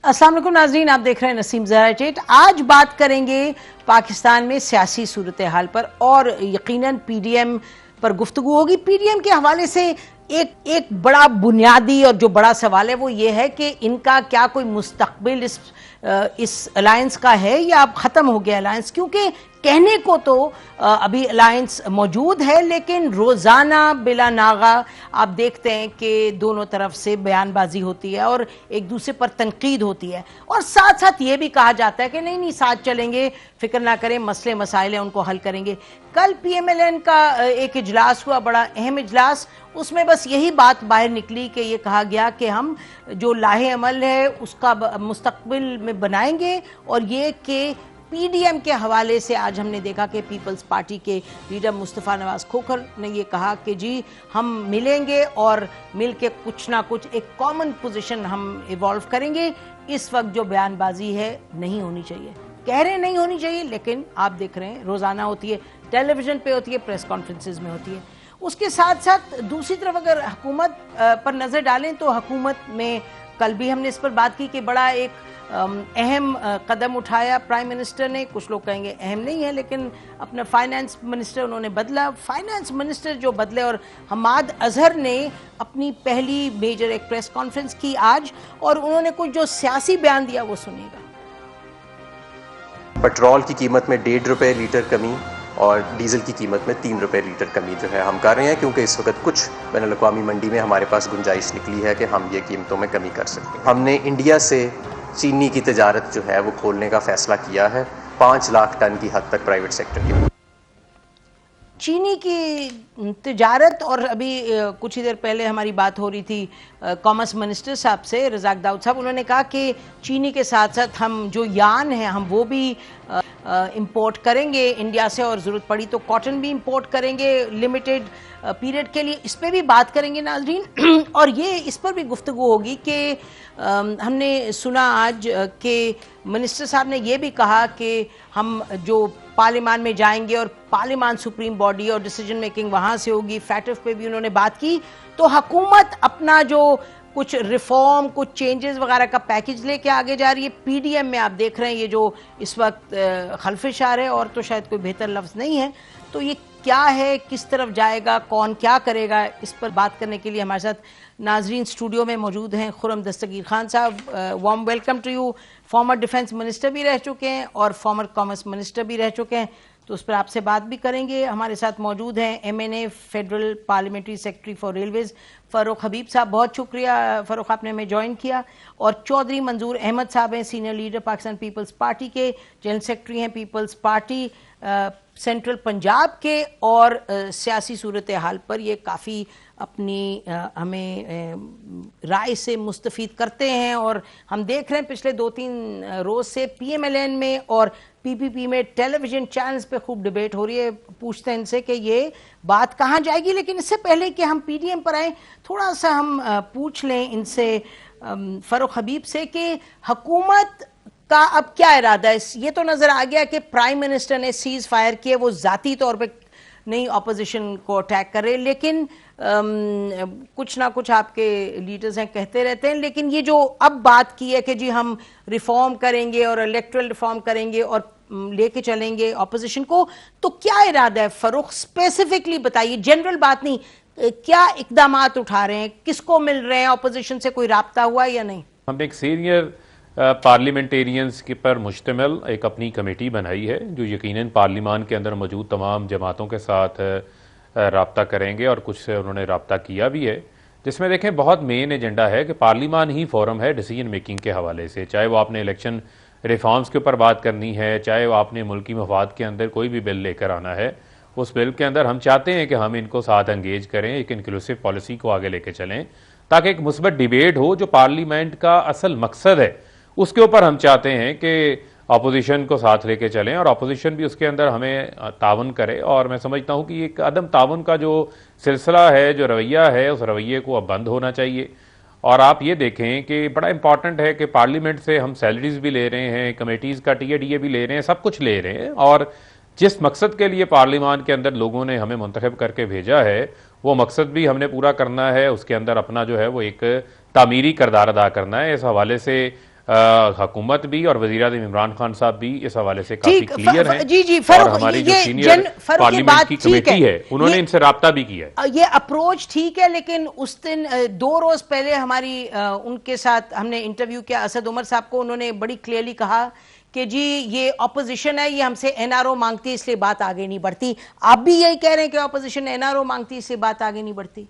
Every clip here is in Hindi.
अस्सलाम वालेकुम नाज़रीन, आप देख रहे हैं नसीम ज़रा चेट। आज बात करेंगे पाकिस्तान में सियासी सूरत हाल पर और यकीनन पीडीएम पर गुफ्तगू होगी। पीडीएम के हवाले से एक बड़ा बुनियादी और जो बड़ा सवाल है वो ये है कि इनका क्या कोई मुस्तकबिल इस अलायंस का है या अब ख़त्म हो गया अलायंस, क्योंकि कहने को तो अभी अलायंस मौजूद है लेकिन रोज़ाना बिला नागा आप देखते हैं कि दोनों तरफ से बयानबाजी होती है और एक दूसरे पर तनकीद होती है और साथ साथ ये भी कहा जाता है कि नहीं साथ चलेंगे, फिक्र ना करें, मसले मसाइल हैं उनको हल करेंगे। कल पीएमएलएन का एक इजलास हुआ, बड़ा अहम इजलास, उसमें बस यही बात बाहर निकली कि ये कहा गया कि हम जो लाहे अमल है उसका मुस्तकबिल में बनाएंगे और ये कि पीडीएम के हवाले से आज हमने देखा कि पीपल्स पार्टी के लीडर मुस्तफ़ा नवाज खोखर ने ये कहा कि जी हम मिलेंगे और मिल के कुछ ना कुछ एक कॉमन पोजीशन हम इवॉल्व करेंगे। इस वक्त जो बयानबाजी है नहीं होनी चाहिए, कह रहे नहीं होनी चाहिए, लेकिन आप देख रहे हैं रोज़ाना होती है, टेलीविज़न पे होती है, प्रेस कॉन्फ्रेंसेज में होती है। उसके साथ साथ दूसरी तरफ अगर हुकूमत पर नज़र डालें तो हुकूमत में कल भी हमने इस पर बात की कि बड़ा एक अहम कदम उठाया प्राइम मिनिस्टर ने। कुछ लोग कहेंगे अहम नहीं है, लेकिन अपना फाइनेंस मिनिस्टर उन्होंने बदला। फाइनेंस मिनिस्टर जो बदले और हमाद अजहर ने अपनी पहली मेजर एक प्रेस कॉन्फ्रेंस की आज और उन्होंने कुछ जो सियासी बयान दिया वो सुनिएगा। पेट्रोल की कीमत में 1.5 रुपये लीटर कमी और डीजल की कीमत में 3 रुपये लीटर कमी जो है हम कर रहे हैं, क्योंकि इस वक्त कुछ बैनुल-अक़वामी मंडी में हमारे पास गुंजाइश निकली है कि हम ये कीमतों में कमी कर सकते हैं। हमने इंडिया से चीनी की तजारत जो है वो खोलने का फैसला किया है, 5 लाख टन की हद तक प्राइवेट सेक्टर की चीनी की तिजारत। और अभी कुछ ही देर पहले हमारी बात हो रही थी कॉमर्स मिनिस्टर साहब से, रज़ाक दाऊद साहब, उन्होंने कहा कि चीनी के साथ साथ हम जो यार्न है हम वो भी इंपोर्ट करेंगे इंडिया से और ज़रूरत पड़ी तो कॉटन भी इंपोर्ट करेंगे लिमिटेड पीरियड के लिए। इस पर भी बात करेंगे नाज़रीन और ये इस पर भी गुफ्तगू होगी कि हमने सुना आज कि मिनिस्टर साहब ने ये भी कहा कि हम जो पार्लियामान में जाएंगे और पार्लियामान सुप्रीम बॉडी और डिसीजन मेकिंग वहाँ से होगी। फैटफ पे भी उन्होंने बात की। तो हुकूमत अपना जो कुछ रिफॉर्म, कुछ चेंजेस वगैरह का पैकेज लेके आगे जा रही है। पीडीएम में आप देख रहे हैं ये जो इस वक्त खल्फिश आ रहे हैं और तो शायद कोई बेहतर लफ्ज़ नहीं है, तो ये क्या है, किस तरफ जाएगा, कौन क्या करेगा, इस पर बात करने के लिए हमारे साथ नाजरीन स्टूडियो में मौजूद हैं। खुर्रम दस्तगीर खान साहब, warm welcome to you. Former defence minister भी रह चुके हैं और फॉर्मर कॉमर्स मिनिस्टर भी रह चुके हैं, तो उस पर आपसे बात भी करेंगे। हमारे साथ मौजूद हैं MNA federal parliamentary secretary for railways Farooq Habib साहब, बहुत शुक्रिया फ़ारूक आपने हमें ज्वाइन किया। और चौधरी मंजूर अहमद साहब हैं, senior leader Pakistan peoples party के, जनरल सेक्रेटरी हैं पीपल्स पार्टी सेंट्रल पंजाब के और सियासी सूरत हाल पर ये काफ़ी अपनी हमें राय से मुस्तफ़ीद करते हैं। और हम देख रहे हैं पिछले 2-3 रोज़ से पीएमएलएन में और पीपीपी में टेलीविज़न चैनल्स पे खूब डिबेट हो रही है। पूछते हैं इनसे कि ये बात कहाँ जाएगी, लेकिन इससे पहले कि हम पीडीएम पर आए थोड़ा सा हम पूछ लें इनसे, फ़ारूक हबीब से, कि हुकूमत का अब क्या इरादा है। ये तो नज़र आ गया कि प्राइम मिनिस्टर ने सीज़ फायर किए, वो ज़ाती तौर पे नहीं ऑपोजिशन को अटैक कर रहे, लेकिन कुछ ना कुछ आपके लीडर्स हैं कहते रहते हैं। लेकिन ये जो अब बात की है कि जी हम रिफॉर्म करेंगे और इलेक्टोरल रिफॉर्म करेंगे और लेके चलेंगे ऑपोजिशन को, तो क्या इरादा है फ़ारूक, स्पेसिफिकली बताइए, जनरल बात नहीं, क्या इकदामात उठा रहे हैं, किसको मिल रहे हैं, ऑपोजिशन से कोई राब्ता हुआ या नहीं। हमने एक सीनियर पार्लियामेंटेरियंस के पर मुश्तमिल एक अपनी कमेटी बनाई है जो यकीनन पार्लियामान के अंदर मौजूद तमाम जमातों के साथ राब्ता करेंगे और कुछ से उन्होंने राब्ता किया भी है, जिसमें देखें बहुत मेन एजेंडा है कि पार्लियामान ही फोरम है डिसीजन मेकिंग के हवाले से। चाहे वो आपने इलेक्शन रिफॉर्म्स के ऊपर बात करनी है, चाहे वो आपने मुल्की मफाद के अंदर कोई भी बिल लेकर आना है, उस बिल के अंदर हम चाहते हैं कि हम इनको साथ एंगेज करें, एक इंक्लूसिव पॉलिसी को आगे लेके चलें ताकि एक मुस्बत डिबेट हो। जो पार्लियामेंट का असल मकसद है उसके ऊपर हम चाहते हैं कि अपोजिशन को साथ लेके चलें और अपोजिशन भी उसके अंदर हमें तावन करे। और मैं समझता हूँ कि एक अदम तावन का जो सिलसिला है, जो रवैया है, उस रवैये को अब बंद होना चाहिए। और आप ये देखें कि बड़ा इंपॉर्टेंट है कि पार्लियामेंट से हम सैलरीज भी ले रहे हैं, कमेटीज़ का टीए भी ले रहे हैं, सब कुछ ले रहे हैं, और जिस मकसद के लिए पार्लियामान के अंदर लोगों ने हमें मुंतखब करके भेजा है वो मकसद भी हमने पूरा करना है। उसके अंदर अपना जो है वो एक तामीरी किरदार अदा करना है। इस हवाले से हुकूमत भी और वज़ीर-ए-आज़म इमरान खान साहब भी इस हवाले से काफी ठीक क्लियर हैं। जी जी और फरूक, हमारी जो ये सीनियर फरूक ये पार्लियामेंट बात की ठीक कमेटी है उन्होंने ये इनसे राब्ता भी किया है। ये अप्रोच ठीक है, लेकिन उस दिन 2 रोज पहले हमारी उनके साथ हमने इंटरव्यू किया असद उमर साहब को, उन्होंने बड़ी क्लियरली कहा कि जी ये ऑपोजिशन है, ये हमसे एनआरओ मांगती है इसलिए बात आगे नहीं बढ़ती। आप भी यही कह रहे हैं कि ऑपोजिशन एनआरओ मांगती है इसलिए बात आगे नहीं बढ़ती?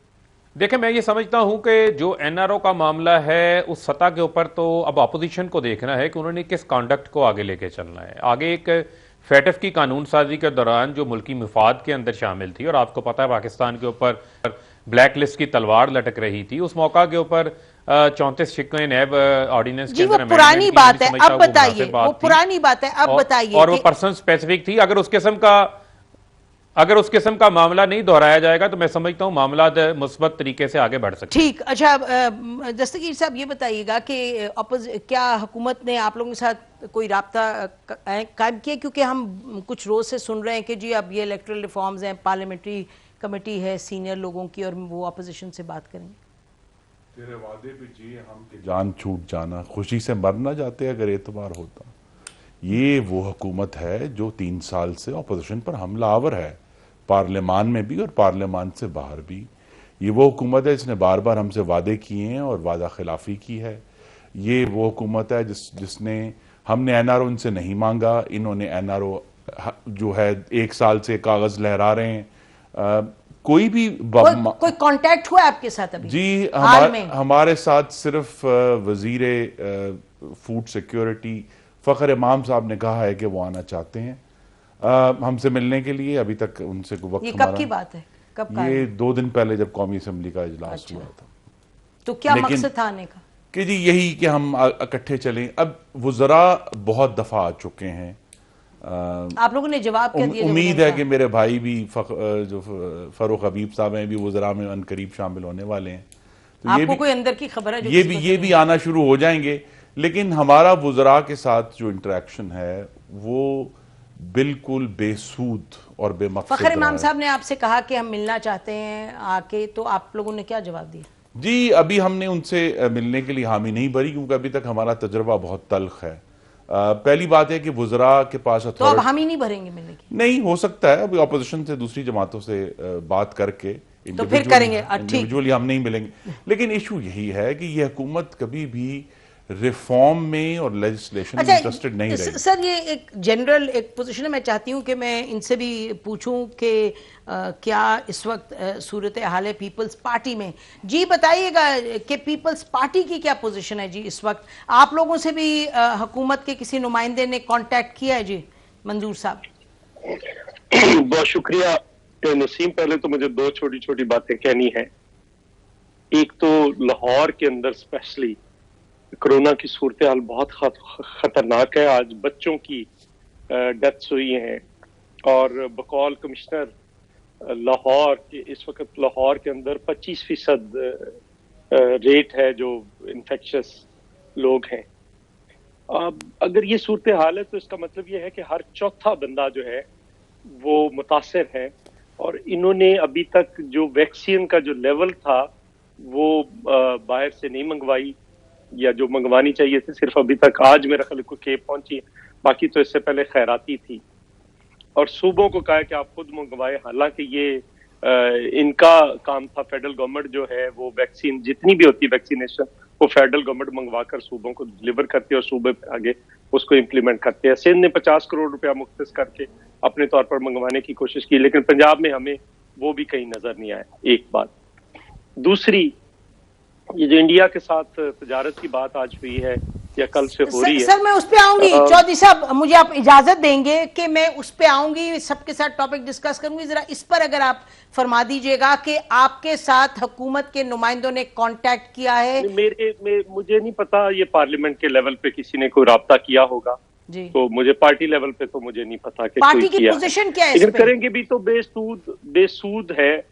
देखिए, मैं ये समझता हूं कि जो एनआरओ का मामला है उस सतह के ऊपर तो अब अपोजिशन को देखना है कि उन्होंने किस कॉन्डक्ट को आगे लेके चलना है। आगे एक फैटफ की कानून साजी के दौरान जो मुल्की मफाद के अंदर शामिल थी, और आपको पता है पाकिस्तान के ऊपर ब्लैक लिस्ट की तलवार लटक रही थी, उस मौका के ऊपर 34 शिक्के नैब ऑर्डिनेंस के जी वो अंदर पुरानी अमेंडमेंट बात की, है, मैं समझता अब हूं वो बताइए, मुनासिब बात वो थी। पुरानी बात है, अब बताइए और वो कि पर्सन स्पेसिफिक थी। अगर उस किस्म का मामला नहीं दोहराया जाएगा तो मैं समझता हूं मामला मुस्बत तरीके से आगे बढ़ सकते हैं। ठीक। अच्छा, दस्तगीर साहब ये बताइएगा कि क्या हुकूमत ने आप लोगों के साथ कोई राब्ता कायम किया? क्योंकि हम कुछ रोज से सुन रहे हैं कि जी अब ये इलेक्टरल रिफॉर्म्स हैं, पार्लियामेंट्री कमेटी है सीनियर लोगों की और वो अपोजिशन से बात करेंगे। तेरे वादे पे जी हम कि जान छूट जाना, खुशी से मर ना जाते अगर एतबार होता। ये वो हुकूमत है जो 3 साल से अपोजिशन पर हमला आवर है, पार्लियामान में भी और पार्लियामान से बाहर भी। ये वो हुकूमत है जिसने बार बार हमसे वादे किए हैं और वादा खिलाफी की है। ये वो हुकूमत है जिसने हमने एनआरओ इनसे नहीं मांगा, इन्होंने एनआरओ जो है 1 साल से कागज लहरा रहे हैं। कोई भी कोई कांटेक्ट हुआ आपके साथ अभी? जी हाल में हमारे साथ सिर्फ वजीर फूड सिक्योरिटी फ़खर इमाम साहब ने कहा है कि वो आना चाहते हैं हमसे मिलने के लिए। अभी तक उनसे कोई वक्त ये कब की बात है? कब का? ये 2 दिन पहले जब कौमी असम्बली का इजलास हुआ था। तो क्या मकसद था आने का? कि जी यही कि हम इकट्ठे चलें। अब वज़रा बहुत दफ़ा आ चुके हैं। आप लोगों ने जवाब क्या दिया? उम्मीद है कि मेरे भाई भी जो फरूक हबीब साहब हैं भी वज़रा में अनकरीब शामिल होने वाले हैं। तो आपको कोई अंदर की खबर है जो ये भी आना शुरू हो जाएंगे। लेकिन हमारा वज़रा के साथ जो इंटरेक्शन है वो बिल्कुल बेसूद और बेमकसद। फ़खर इमाम साहब ने आपसे कहा कि हम मिलना चाहते हैं आके, तो आप लोगों ने क्या जवाब दिया? जी अभी हमने उनसे मिलने के लिए हामी नहीं भरी, क्योंकि अभी तक हमारा तजर्बा बहुत तल्ख है। पहली बात है कि वज़रा के पास तो अब हामी नहीं भरेंगे मिलने की? नहीं हो सकता है, अभी अपोजिशन से दूसरी जमातों से बात करके तो फिर करेंगे। इंडिविजुअली हम नहीं मिलेंगे। लेकिन इशू यही है कि ये हुकूमत कभी भी रिफॉर्म में और लेजिस्लेशन में इंटरेस्टेड नहीं रही। सर ये एक जनरल एक पोजीशन है, मैं चाहती हूँ कि मैं इनसे भी पूछूं कि क्या इस वक्त सूरत हाल है पीपल्स पार्टी में? जी बताइएगा कि पीपल्स पार्टी की क्या पोजीशन है जी इस वक्त? आप लोगों से भी हुकूमत के किसी नुमाइंदे ने कांटेक्ट किया है जी? मंजूर साहब। बहुत शुक्रिया नसीम। पहले तो मुझे 2 छोटी छोटी बातें कहनी है। एक तो लाहौर के अंदर स्पेशली कोरोना की सूरत हाल बहुत खतरनाक है। आज बच्चों की डेथ्स हुई हैं और बकौल कमिश्नर लाहौर के इस वक्त लाहौर के अंदर 25% रेट है जो इन्फेक्शस लोग हैं। अब अगर ये सूरत हाल है तो इसका मतलब ये है कि हर चौथा बंदा जो है वो मुतासिर है। और इन्होंने अभी तक जो वैक्सीन का जो लेवल था वो बाहर से नहीं मंगवाई, या जो मंगवानी चाहिए थी सिर्फ अभी तक आज मेरा ख्याल को केप पहुंची है, बाकी तो इससे पहले खैराती थी। और सूबों को कहा कि आप खुद मंगवाए, हालांकि ये इनका काम था। फेडरल गवर्नमेंट जो है वो वैक्सीन जितनी भी होती है वैक्सीनेशन वो फेडरल गवर्नमेंट मंगवाकर सूबों को डिलीवर करती है और सूबे आगे उसको इम्प्लीमेंट करते हैं। सिंध ने 50 करोड़ रुपया मुख्तस करके अपने तौर पर मंगवाने की कोशिश की, लेकिन पंजाब में हमें वो भी कहीं नजर नहीं आया। एक बात। दूसरी, ये जो इंडिया के साथ तजारत की बात आज हुई है या कल से हो रही है। सर मैं उस पे आऊंगी। चौधरी साहब मुझे आप इजाजत देंगे कि मैं उस पे आऊंगी, सबके साथ टॉपिक डिस्कस करूंगी। जरा इस पर अगर आप फरमा दीजिएगा कि आपके साथ हुकूमत के नुमाइंदों ने कांटेक्ट किया है? मुझे नहीं पता, ये पार्लियामेंट के लेवल पे किसी ने कोई राब्ता किया होगा जी। तो मुझे पार्टी लेवल पे तो मुझे नहीं पता कि पार्टी की पोजीशन क्या है? लेकिन करेंगे भी तो बेसूद है।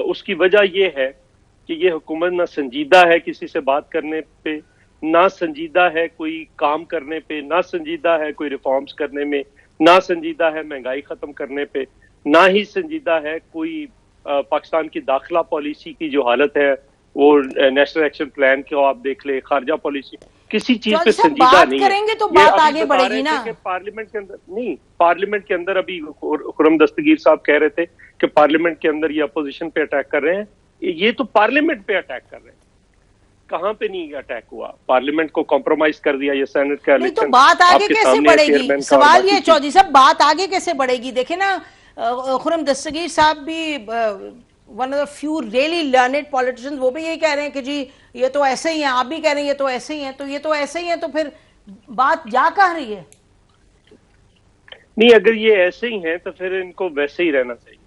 उसकी वजह यह है कि ये हुकूमत ना संजीदा है किसी से बात करने पे, ना संजीदा है कोई काम करने पे, ना संजीदा है कोई रिफॉर्म्स करने में, ना संजीदा है महंगाई खत्म करने पे, ना ही संजीदा है कोई पाकिस्तान की दाखिला पॉलिसी की जो हालत है वो नेशनल एक्शन प्लान को आप देख ले, खारजा पॉलिसी किसी चीज चौधरी पे साहब, संजीदा बात नहीं करेंगे है। तो ये बात अभी आगे बता रहे बढ़ेगी थे ना। कि पार्लियामेंट के अंदर नहीं, पार्लियामेंट के अंदर अभी खुर्रम दस्तगीर साहब कह रहे थे कि पार्लियामेंट के अंदर ये अपोजिशन पे अटैक कर रहे हैं। ये तो पार्लियामेंट पे अटैक कर रहे हैं, कहां पे नहीं अटैक हुआ? पार्लियामेंट को कॉम्प्रोमाइज कर दिया। ये सेनेट का नहीं तो इलेक्शन बात आगे आपके कैसे सामने है, बढ़ेगी? चेयरमैन का और सवाल बाकी ये चीज़। चौधरी साहब, बात आगे कैसे बढ़ेगी? देखे ना, खुर्रम दस्तगीर साहब भी one of the few really learned politicians, वो भी यही कह रहे हैं कि जी ये तो ऐसे ही हैं, आप भी कह रहे हैं ये तो ऐसे ही हैं, तो ये तो ऐसे ही हैं, तो फिर बात जा कहाँ रही है? नहीं, अगर ये ऐसे ही हैं तो फिर इनको वैसे ही रहना चाहिए।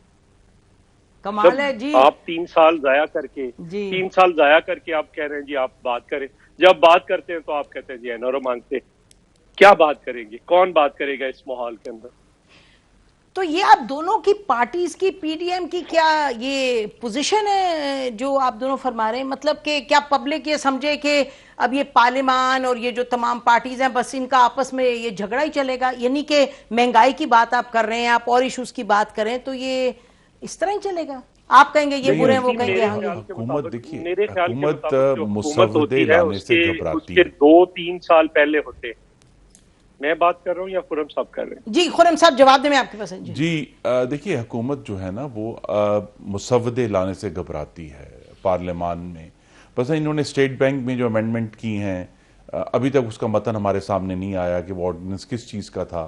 कमाल है जी। आप 3 साल जाया करके जी। 3 साल जाया करके आप कह रहे हैं जी आप बात करें। जब बात करते हैं तो आप कहते हैं जी एनआरओ मांगते हैं। क्या बात करेंगे? कौन बात करेगा इस माहौल के अंदर? तो ये आप दोनों की पार्टीज की, पीडीएम की क्या ये पोजीशन है जो आप दोनों फरमा रहे हैं? मतलब कि क्या पब्लिक ये समझे कि अब ये पार्लियामान और ये जो तमाम पार्टीज हैं बस इनका आपस में ये झगड़ा ही चलेगा? यानी कि महंगाई की बात आप कर रहे हैं, आप और इशूज की बात करें, तो ये इस तरह ही चलेगा? आप कहेंगे ये बुरे हैं, वो कहेंगे मेरे हाँ। ख्याल के हुकूमत मुताबिक- देखिए, मेरे ख्याल के हुकूमत मुताबिक जो हुकूमत मुसव्वदे होती है लाने से घबराती उसके है। 2-3 साल पहले होते हैं। मैं बात कर रहा हूँ या खुर्रम साहब कर रहे हैं? जी खुर्रम साहब जवाब दें, मैं आपके पास है जी। जी देखिए, हुकूमत जो है ना वो मुसव्वदे लाने से घबराती है पार्लियामान में। बस इन्होंने स्टेट बैंक में जो अमेंडमेंट की हैं, अभी तक उसका मतन हमारे सामने नहीं आया कि वो ऑर्डिनेंस किस चीज़ का था।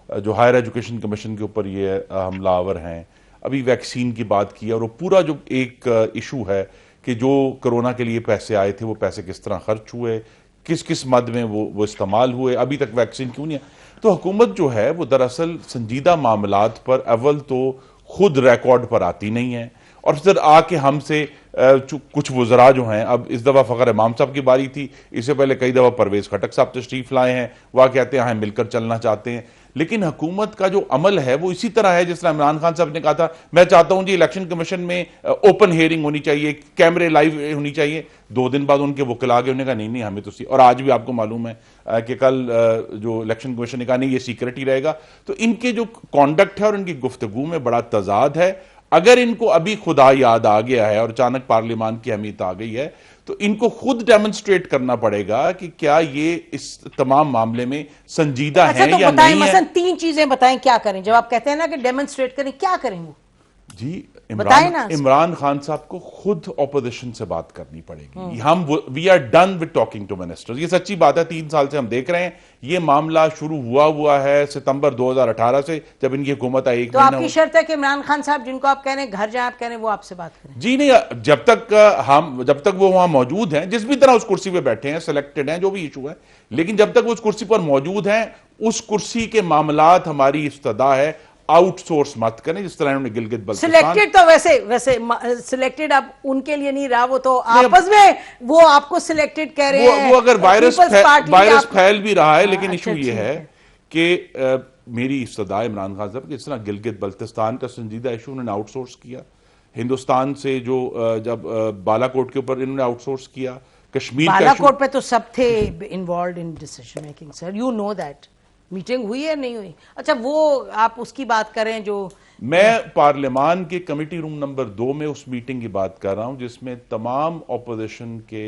जो हायर एजुकेशन कमीशन के ऊपर ये हमलावर हैं। अभी वैक्सीन की बात की और वो पूरा जो एक इशू है कि जो कोरोना के लिए पैसे आए थे वो पैसे किस तरह खर्च हुए, किस किस मद में वो इस्तेमाल हुए, अभी तक वैक्सीन क्यों नहीं है। तो हुकूमत जो है वो दरअसल संजीदा मामलात पर अव्वल तो खुद रिकॉर्ड पर आती नहीं है, और फिर आके हमसे कुछ वज़रा जो हैं, अब इस दफ़ा फ़खर इमाम साहब की बारी थी, इससे पहले कई दफ़ा परवेज़ खटक साहब तशरीफ लाए हैं, वह कहते हैं हाँ मिलकर चलना चाहते हैं। लेकिन हुकूमत का जो अमल है वो इसी तरह है जिस तरह इमरान खान साहब ने कहा था, मैं चाहता हूं जी इलेक्शन कमीशन में ओपन हियरिंग होनी चाहिए, कैमरे लाइव होनी चाहिए। 2 दिन बाद उनके वकील आ गए, उन्होंने कहा नहीं नहीं हमें तो और आज भी आपको मालूम है कि कल जो इलेक्शन कमीशन ने कहा नहीं ये सीक्रेट ही रहेगा। तो इनके जो कॉन्डक्ट है और इनकी गुफ्तगू में बड़ा तजाद है। अगर इनको अभी खुदा याद आ गया है और अचानक पार्लियामान की अहमियत आ गई है तो इनको खुद डेमोन्स्ट्रेट करना पड़ेगा कि क्या ये इस तमाम मामले में संजीदा अच्छा, है तो या बताएं, नहीं है। मसलन 3 चीजें बताएं, क्या करें? जब आप कहते हैं ना कि डेमोन्स्ट्रेट करें, क्या करें वो? जी बताएं ना। इमरान खान साहब को खुद ऑपोजिशन से बात करनी पड़ेगी। We are done with talking to ministers. ये सच्ची बात है, 3 साल से हम देख रहे हैं ये मामला शुरू हुआ है सितंबर 2018 से, जब इनकी हुकूमत आई। तो आपकी शर्त है कि इमरान खान साहब जिनको आप कह रहे हैं घर जाए, आप कह रहे हैं वो आपसे बात करें? जी नहीं, जब तक वो वहां मौजूद हैं, जिस भी तरह उस कुर्सी पे बैठे हैं, सिलेक्टेड हैं, जो भी इशू है, लेकिन जब तक वो उस कुर्सी पर मौजूद हैं, उस कुर्सी के मामलात हमारी इस्तदा है आउटसोर्स मत करें, जिस तरह उन्होंने गिलगित बल्तिस्तान। सिलेक्टेड तो वैसे सिलेक्टेड अब उनके लिए नहीं रहा, वो तो आपस में वो आपको सिलेक्टेड कह रहे हैं। वो अगर वायरस फैल भी रहा है, लेकिन अच्छा, इशू ये ठीक है कि मेरी इस्तदा इमरान खान साहब, जिस तरह गिलगित बल्तिस्तान का संजीदा इशू उन्होंने आउटसोर्स किया, हिंदुस्तान से जो जब बालाकोट के ऊपर इन्होंने आउटसोर्स किया, कश्मीर का बालाकोट पे तो सब थे involve in decision making sir, you know that. Meeting हुई है नहीं हुई? अच्छा, वो आप उसकी बात करें जो मैं पार्लियामान के कमेटी रूम नंबर 2 में उस मीटिंग की बात कर रहा हूं जिसमें तमाम ऑपोजिशन के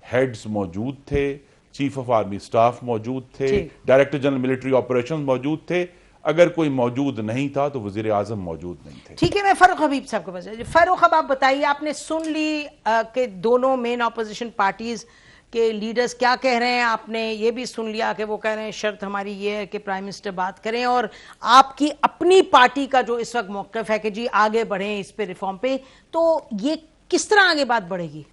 हेड्स मौजूद थे, चीफ ऑफ आर्मी स्टाफ मौजूद थे, डायरेक्टर जनरल मिलिट्री ऑपरेशंस मौजूद थे। अगर कोई मौजूद नहीं था तो वजीर आजम मौजूद नहीं थे। ठीक है, मैं फारूक हबीब साहब के पास। फारूक, अब आप बताइए, आपने सुन ली कि दोनों मेन ऑपोजिशन पार्टीज के लीडर्स क्या कह रहे हैं, आपने ये भी सुन लिया कि वो कह रहे हैं शर्त हमारी ये है कि प्राइम मिनिस्टर बात करें, और आपकी अपनी पार्टी का जो इस वक्त मौक़िफ़ है कि जी आगे बढ़ें इस पे, रिफॉर्म पे, तो ये किस तरह आगे बात बढ़ेगी?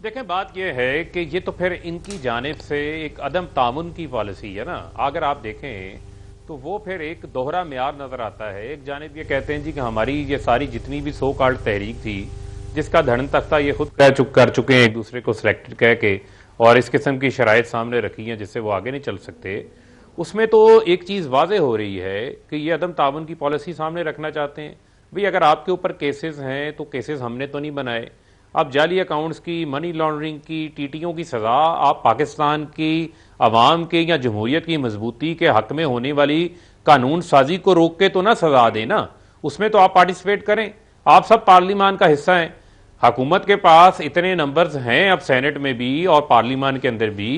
देखें, बात यह है कि ये तो फिर इनकी जानिब से एक अदम तामुन की पॉलिसी है ना। अगर आप देखें तो वो फिर एक दोहरा म्यार नजर आता है। एक जानिब ये कहते हैं जी कि हमारी ये सारी जितनी भी सो कॉल्ड तहरीक थी, जिसका धड़न तख्ता ये खुद कर चुके हैं एक दूसरे को सिलेक्टेड कह के, और इस किस्म की शराइत सामने रखी हैं जिससे वो आगे नहीं चल सकते, उसमें तो एक चीज़ वाज़ेह हो रही है कि ये अदम तामुन की पॉलिसी सामने रखना चाहते हैं। भाई अगर आपके ऊपर केसेस हैं तो केसेस हमने तो नहीं बनाए। आप जाली अकाउंट्स की, मनी लॉन्ड्रिंग की, टीटीओं की सज़ा आप पाकिस्तान की अवाम के या जमहूरियत की मजबूती के हक में होने वाली कानून साजी को रोक के तो ना सज़ा देना, उसमें तो आप पार्टिसिपेट करें। आप सब पार्लियामान का हिस्सा हैं। हुकूमत के पास इतने नंबर्स हैं अब सेनेट में भी और पार्लियामान के अंदर भी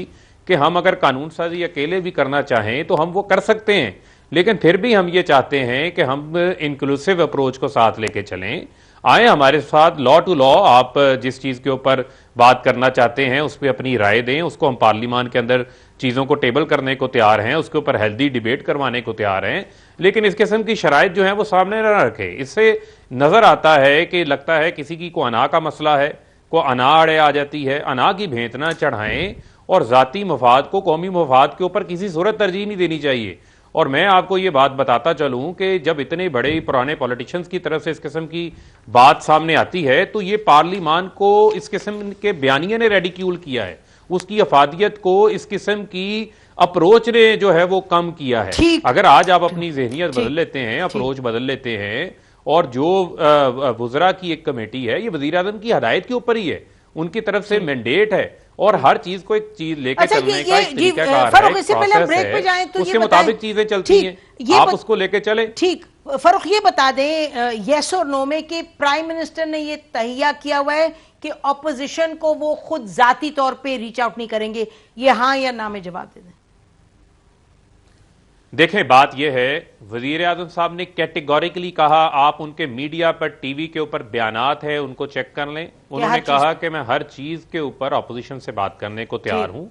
कि हम अगर कानून साजी अकेले भी करना चाहें तो हम वो कर सकते हैं, लेकिन फिर भी हम ये चाहते हैं कि हम इंक्लूसिव अप्रोच को साथ लेके चलें। आए हमारे साथ लॉ टू लॉ, आप जिस चीज के ऊपर बात करना चाहते हैं उस पर अपनी राय दें, उसको हम पार्लियामान के अंदर चीजों को टेबल करने को तैयार हैं, उसके ऊपर हेल्दी डिबेट करवाने को तैयार हैं, लेकिन इस किस्म की शराइत जो है वो सामने न रखें। इससे नजर आता है कि लगता है किसी की को अना का मसला है, को अना अड़े आ जाती है, अना की भेंट ना चढ़ाएं और जाती मफाद को कौमी मफाद के ऊपर किसी सूरत तरजीह नहीं देनी चाहिए। और मैं आपको ये बात बताता चलूं कि जब इतने बड़े पुराने पॉलिटिशियंस की तरफ से इस किस्म की बात सामने आती है तो ये पार्लियामान को इस किस्म के बयानिए ने रेडिक्यूल किया है, उसकी अफादियत को इस किस्म की अप्रोच ने जो है वो कम किया है। अगर आज आप अपनी जहनियत बदल लेते हैं, अप्रोच बदल लेते हैं, और जो वुज़रा की एक कमेटी है ये वज़ीर आज़म की हदायत के ऊपर ही है, उनकी तरफ से मैंडेट है और हर चीज को एक चीज लेकर चलने का एक तरीकाकार है, इससे पहले ब्रेक पे जाएं तो उसके मुताबिक चीजें चलती हैं, आप उसको लेके चले। ठीक, फरूख ये बता दें यस और नो में कि प्राइम मिनिस्टर ने ये तहिया किया हुआ है कि ऑपोजिशन को वो खुद जाती तौर पे रीच आउट नहीं करेंगे, ये हाँ या ना में जवाब दे दें। देखें, बात यह है, वजीर आजम साहब ने कैटेगोरिकली कहा, आप उनके मीडिया पर टीवी के ऊपर बयानात है उनको चेक कर लें। उन्होंने कहा कि मैं हर चीज के ऊपर ऑपोजिशन से बात करने को तैयार हूं,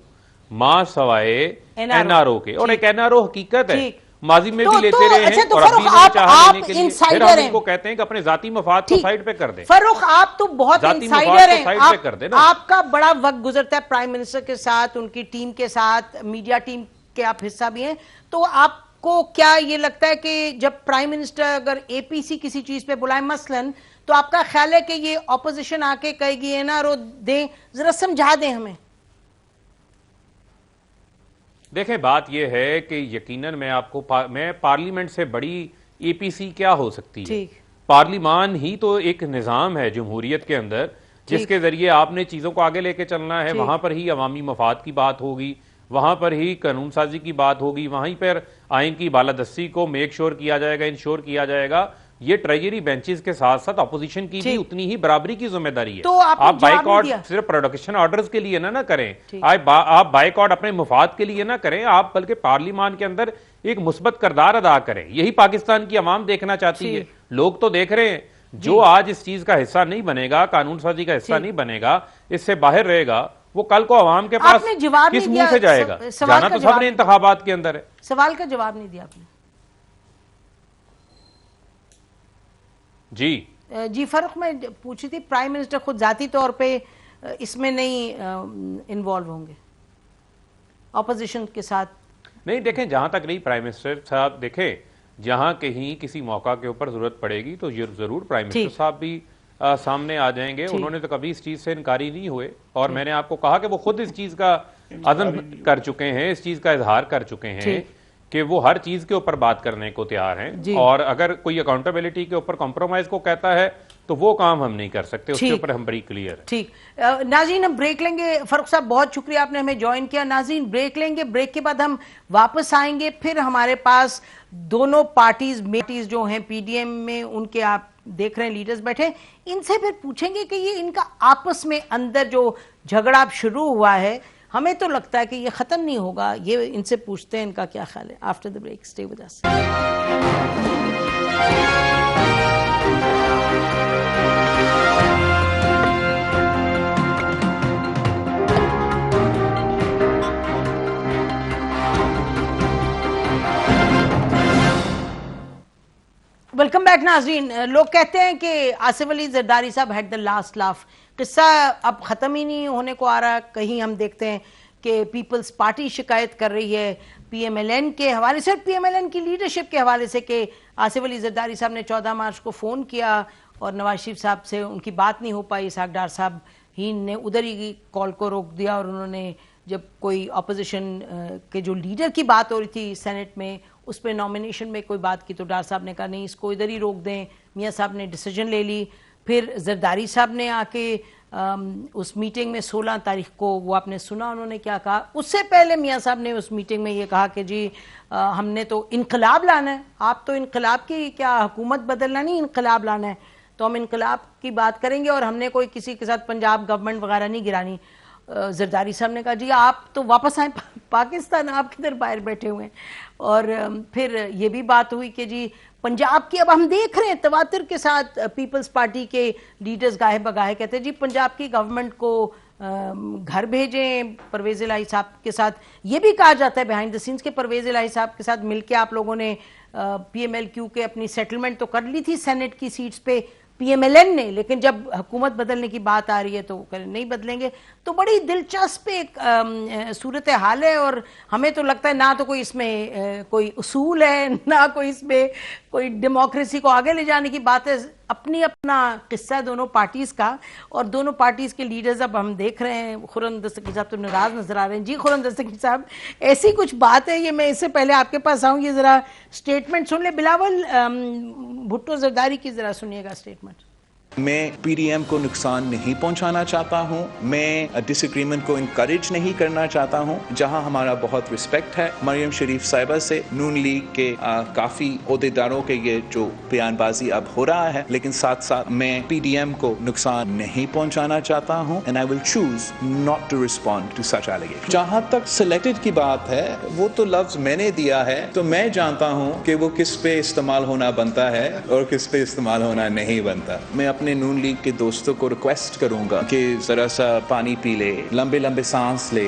मां सवाए एनआरओ के। और एक एनआरओ हकीकत है, माजी में भी लेते रहे हैं और अभी चाह लेने के लिए फिर हम इनको कहते हैं कि अपने जाती मफाद को साइड पे कर दें। फरूख, आप तो बहुत इनसाइडर हैं, आपका बड़ा वक्त गुजरता है प्राइम मिनिस्टर के साथ, उनकी टीम के साथ, मीडिया टीम के आप हिस्सा भी हैं, तो आपको क्या ये लगता है कि जब प्राइम मिनिस्टर अगर एपीसी किसी चीज पे बुलाए मसलन, तो आपका ख्याल है कि ये ऑपोजिशन आके कहेगी एनआरओ दें, जरा समझा दें हमें। देखें, बात यह है कि यकीनन मैं पार्लियामेंट से बड़ी एपीसी क्या हो सकती है। पार्लियामान ही तो एक निजाम है जमहूरियत के अंदर जिसके जरिए आपने चीजों को आगे लेके चलना है, वहां पर ही अवामी मफाद की बात होगी, वहां पर ही कानून साजी की बात होगी, वहीं पर आइन की बालादस्ती को मेक श्योर किया जाएगा, इंश्योर किया जाएगा। ये ट्रेजरी बेंचेस के साथ साथ अपोजिशन की भी उतनी ही बराबरी की जिम्मेदारी है। तो आप बाइकआउट सिर्फ प्रोडक्शन ऑर्डर्स के लिए ना करें, आप बाइकआउट अपने मुफाद के लिए ना करें, आप बल्कि पार्लियामान के अंदर एक मुस्बत किरदार अदा करें। यही पाकिस्तान की अवाम देखना चाहती है, लोग तो देख रहे हैं। जो आज इस चीज का हिस्सा नहीं बनेगा, कानून साजी का हिस्सा नहीं बनेगा, इससे बाहर रहेगा, वो कल को अवाम के पास किस मुंह से जाएगा? जाना तो सबने इंतखाबात के अंदर है। सवाल का जवाब नहीं दिया आपने। जी फरूख, मैं पूछी थी प्राइम मिनिस्टर खुद जाती तौर पे इसमें नहीं इन्वॉल्व होंगे ऑपोजिशन के साथ? नहीं, देखें, जहां तक नहीं प्राइम मिनिस्टर साहब, देखें, जहां कहीं किसी मौका के ऊपर जरूरत पड़ेगी तो जरूर प्राइम मिनिस्टर साहब भी सामने आ जाएंगे। उन्होंने तो कभी इस चीज से इनकारी नहीं हुए और मैंने आपको कहा कि वो खुद इस चीज का अज़म कर चुके हैं, इस चीज का इजहार कर चुके हैं कि वो हर चीज के ऊपर बात करने को तैयार हैं। और अगर कोई अकाउंटेबिलिटी के ऊपर कॉम्प्रोमाइज को कहता है तो वो काम हम नहीं कर सकते, उसके ऊपर हम बड़ी क्लियर है। ठीक, नाज़रीन हम ब्रेक लेंगे। फरूख साहब बहुत शुक्रिया आपने हमें ज्वाइन किया। नाज़रीन ब्रेक लेंगे, ब्रेक के बाद हम वापस आएंगे। फिर हमारे पास दोनों पार्टीज जो हैं पीडीएम में, उनके आप देख रहे हैं लीडर्स बैठे, इनसे फिर पूछेंगे कि ये इनका आपस में अंदर जो झगड़ा शुरू हुआ है, हमें तो लगता है कि ये खत्म नहीं होगा, ये इनसे पूछते हैं इनका क्या ख्याल है। After the break, stay with us. Welcome back नाज़रीन। लोग कहते हैं कि आसिफ अली जरदारी साहब हैड द लास्ट लाफ। किस्सा अब ख़त्म ही नहीं होने को आ रहा। कहीं हम देखते हैं कि पीपल्स पार्टी शिकायत कर रही है पीएमएलएन के हवाले से, पीएमएलएन की लीडरशिप के हवाले से, कि आसिफ अली जरदारी साहब ने 14 मार्च को फ़ोन किया और नवाज शरीफ साहब से उनकी बात नहीं हो पाई। इसहाक डार साहब ही ने उधर ही कॉल को रोक दिया और उन्होंने जब कोई अपोजिशन के जो लीडर की बात हो रही थी सेनेट में, उस पर नॉमिनेशन में कोई बात की तो डार साहब ने कहा नहीं, इसको इधर ही रोक दें। मियाँ साहब ने डिसीजन ले ली। फिर जरदारी साहब ने आके उस मीटिंग में 16 तारीख को, वो आपने सुना उन्होंने क्या कहा। उससे पहले मियाँ साहब ने उस मीटिंग में ये कहा कि जी हमने तो इनकलाब लाना है। आप तो इनकलाब की क्या, हुकूमत बदलना नहीं, इनकलाब लाना है। तो हम इनकलाब की बात करेंगे और हमने कोई किसी के साथ पंजाब गवर्नमेंट वगैरह नहीं गिरानी। जरदारी साहब ने कहा जी आप तो वापस आए पाकिस्तान, आप किधर बाहर बैठे हुए हैं। और फिर ये भी बात हुई कि जी पंजाब की, अब हम देख रहे हैं तवातुर के साथ पीपल्स पार्टी के लीडर्स गाहे बगाहे कहते हैं जी पंजाब की गवर्नमेंट को घर भेजें परवेज इलाही साहब के साथ। ये भी कहा जाता है बिहाइंड द सीन्स के परवेज इलाही साहब के साथ मिलके आप लोगों ने PMLQ के अपनी सेटलमेंट तो कर ली थी सेनेट की सीट्स पे PMLN ने, लेकिन जब हुकूमत बदलने की बात आ रही है तो नहीं बदलेंगे। तो बड़ी दिलचस्प एक सूरत हाल है और हमें तो लगता है ना तो कोई इसमें कोई उसूल है, ना कोई इसमें कोई डेमोक्रेसी को आगे ले जाने की बात है। अपना किस्सा है दोनों पार्टीज का, और दोनों पार्टीज के लीडर्स अब हम देख रहे हैं। खुर्रम दस्तगीर साहब तो नाराज नजर आ रहे हैं। जी खुर्रम दस्तगीर साहब, ऐसी कुछ बात है, ये मैं इससे पहले आपके पास आऊँ, ये जरा स्टेटमेंट सुन ले। बिलावल भुट्टो जरदारी की जरा सुनिएगा स्टेटमेंट। मैं PDM को नुकसान नहीं पहुंचाना चाहता हूं, मैं डिसएग्रीमेंट को इनकरेज नहीं करना चाहता हूं। जहां हमारा बहुत रिस्पेक्ट है मरियम शरीफ साहिबा से, नून लीग के काफ़ी ओहदेदारों के ये जो बयानबाजी अब हो रहा है, लेकिन साथ साथ मैं PDM को नुकसान नहीं पहुंचाना चाहता हूं and I will choose not to respond to such allegation. जहां तक सिलेक्टेड की बात है, वो तो लफ्ज मैंने दिया है, तो मैं जानता हूं कि वो किस पे इस्तेमाल होना बनता है और किस पे इस्तेमाल होना नहीं बनता। मैं अपने नून लीग के दोस्तों को रिक्वेस्ट करूंगा कि जरा सा पानी पी ले, लंबे लंबे सांस ले,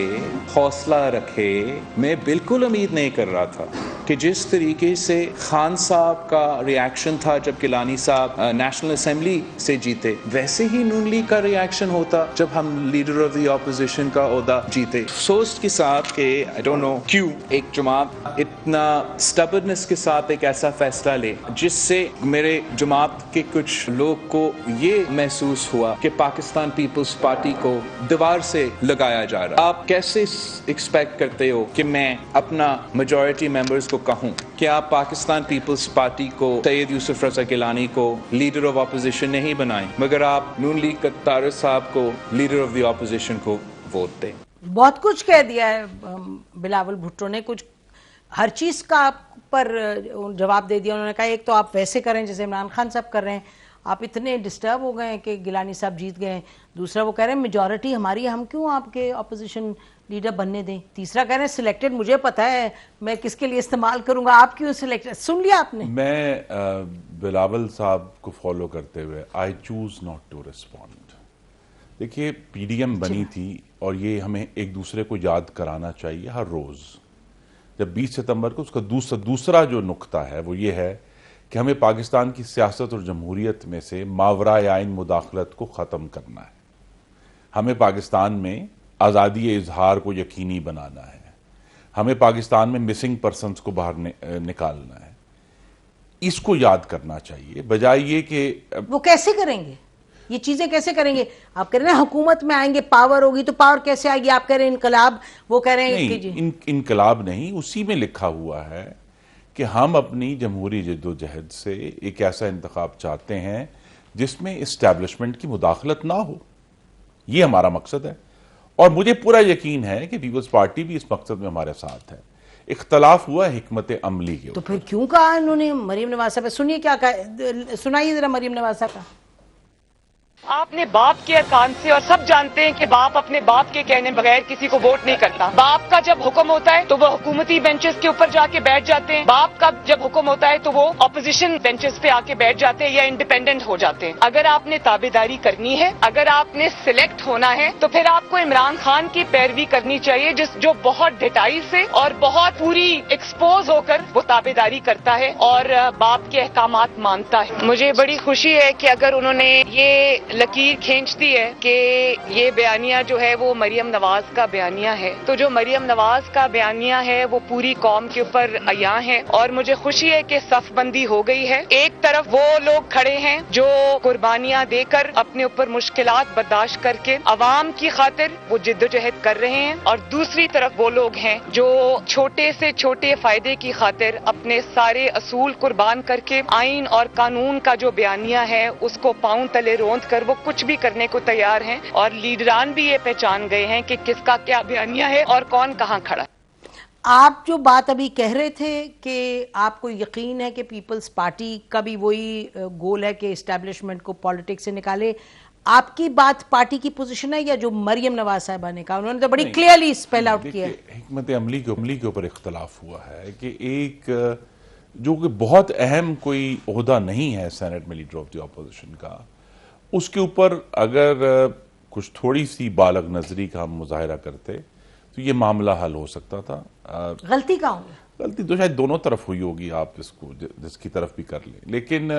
हौसला रखे। मैं बिल्कुल उम्मीद नहीं कर रहा था कि जिस तरीके से खान साहब का रिएक्शन था जब गिलानी साहब नेशनल असेंबली से जीते, वैसे ही नून लीग का रिएक्शन होता जब हम लीडर ऑफ द ऑपोजिशन का ओहदा जीते। अफसोस के साथ कि आई डोंट नो क्यों एक जमात इतना स्टबर्नेस के साथ एक ऐसा फैसला ले जिससे मेरे जमात के कुछ लोग को ये महसूस हुआ कि पाकिस्तान पीपल्स पार्टी को दीवार से लगाया जा रहा। आप कैसे एक्सपेक्ट करते हो कि मैं अपना मेजॉरिटी मेंबर्स को कहूं कि आप पाकिस्तान पीपल्स पार्टी को सैयद यूसुफ रजा गिलानी को लीडर ऑफ ऑपोजिशन नहीं बनाएं, मगर आप नून लीग के तारिक साहब को लीडर ऑफ द ऑपोजिशन को वोट दें। बहुत कुछ कह दिया है बिलावल भुट्टो ने, कुछ हर चीज का पर जवाब दे दिया उन्होंने। कहा एक तो आप वैसे करें जैसे इमरान खान साहब कर रहे हैं, आप इतने डिस्टर्ब हो गए हैं कि गिलानी साहब जीत गए। दूसरा वो कह रहे हैं मेजॉरिटी हमारी है, हम क्यों आपके ऑपोजिशन लीडर बनने दें। तीसरा कह रहे हैं सिलेक्टेड मुझे पता है मैं किसके लिए इस्तेमाल करूंगा, आप क्यों सिलेक्टेड। सुन लिया आपने। मैं बिलावल साहब को फॉलो करते हुए I choose not to respond. देखिए PDM बनी थी और ये हमें एक दूसरे को याद कराना चाहिए हर रोज। जब 20 सितंबर को उसका दूसरा जो नुक्ता है वो ये है कि हमें पाकिस्तान की सियासत और जमहूरियत में से मावराए आइन मुदाखलत को ख़त्म करना है। हमें पाकिस्तान में आज़ादी इजहार को यकीनी बनाना है। हमें पाकिस्तान में मिसिंग पर्सनस को बाहर निकालना है। इसको याद करना चाहिए, बजाय ये कि वो कैसे करेंगे, ये चीजें कैसे करेंगे। आप कह रहे हैं हुकूमत में आएंगे, पावर होगी, तो पावर कैसे आएगी। आप कह रहे हैं इनकलाब, वो कह रहे हैं नहीं, इनकलाब नहीं, उसी में लिखा हुआ है कि हम अपनी जमहूरी जद्दोजहद से एक ऐसा इंतखाब चाहते हैं जिसमें इस्टेब्लिशमेंट की मुदाखलत ना हो। ये हमारा मकसद है और मुझे पूरा यकीन है कि पीपल्स पार्टी भी इस मकसद में हमारे साथ है। इख्तलाफ हुआ हिकमत अमली के। तो फिर क्यों कहा इन्होंने मरियम नवाज साहब। सुनिए क्या कहा, सुनाइए जरा मरियम नवाज साहब का। आपने बाप के अरकान से, और सब जानते हैं कि बाप अपने बाप के कहने बगैर किसी को वोट नहीं करता। बाप का जब हुक्म होता है तो वो हुकूमती बेंचेस के ऊपर जाके बैठ जाते हैं। बाप का जब हुक्म होता है तो वो ऑपोजिशन बेंचेस पे आके बैठ जाते हैं या इंडिपेंडेंट हो जाते हैं। अगर आपने ताबेदारी करनी है, अगर आपने सिलेक्ट होना है, तो फिर आपको इमरान खान की पैरवी करनी चाहिए, जो बहुत ढिठाई से और बहुत पूरी एक्सपोज होकर वो ताबेदारी करता है और बाप के अहकामात मानता है। मुझे बड़ी खुशी है कि अगर उन्होंने ये लकीर खींचती है कि ये बयानिया जो है वो मरियम नवाज का बयानिया है, तो जो मरियम नवाज का बयानिया है वो पूरी कौम के ऊपर अया है। और मुझे खुशी है कि सफबंदी हो गई है। एक तरफ वो लोग खड़े हैं जो कुर्बानियां देकर अपने ऊपर मुश्किलात बर्दाश्त करके अवाम की खातिर वो जिद्दोजहद कर रहे हैं, और दूसरी तरफ वो लोग हैं जो छोटे से छोटे फायदे की खातिर अपने सारे असूल कुर्बान करके आइन और कानून का जो बयानिया है उसको पांव तले रोंद कर वो कुछ भी करने को तैयार हैं। और लीडरान भी ये पहचान गए हैं कि किसका क्या बयानिया है और कौन कहां खड़ा है। आप जो बात अभी कह रहे थे कि आपको यकीन है कि पीपल्स पार्टी का भी वही गोल है कि इस्टेब्लिशमेंट को पॉलिटिक्स से निकाले, आपकी बात पार्टी की पोजीशन है या जो मरियम नवाज साहिबा ने कहा? उन्होंने तो बड़ी क्लियरली स्पेल आउट किया है। हिकमत अमली के ऊपर इख्तलाफ हुआ है कि एक जो कि बहुत अहम कोई ओहदा नहीं है सेनेट में लीडर ऑफ द ऑपोजिशन का, उसके ऊपर अगर कुछ थोड़ी सी बालग नजरी का हम मुजाहिरा करते तो ये मामला हल हो सकता था। गलती कहाँ हुई? गलती तो शायद दोनों तरफ हुई होगी, आप इसको जिसकी तरफ भी कर लें, लेकिन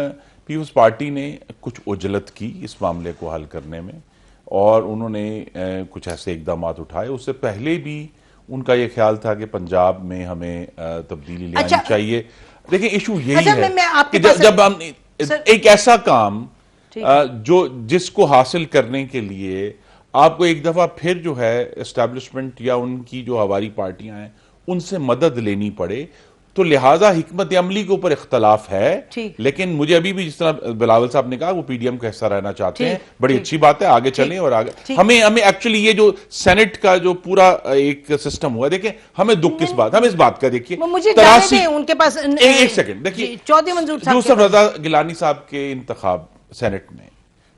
पीपल्स पार्टी ने कुछ उजलत की इस मामले को हल करने में और उन्होंने कुछ ऐसे इकदाम उठाए। उससे पहले भी उनका ये ख्याल था कि पंजाब में हमें तब्दीली लानी चाहिए। देखिए इशू यही है कि जब हम एक ऐसा काम जिसको हासिल करने के लिए आपको एक दफा फिर जो है एस्टैब्लिशमेंट या उनकी जो हमारी पार्टियां हैं उनसे मदद लेनी पड़े, तो लिहाजा हिकमत अमली के ऊपर इख्तलाफ है। लेकिन मुझे अभी भी जिस तरह बिलावल साहब ने कहा वो पीडीएम का हिस्सा रहना चाहते हैं, बड़ी अच्छी बात है, आगे चलें और आगे हमें एक्चुअली ये जो सेनेट का जो पूरा एक सिस्टम हुआ, देखिए हमें दुख किस बात, हम इस बात का देखिए उनके पास एक सेकंड देखिए चौधरी मंजूर साहब यूसुफ रजा गिलानी साहब के इंतखाब सेनेट में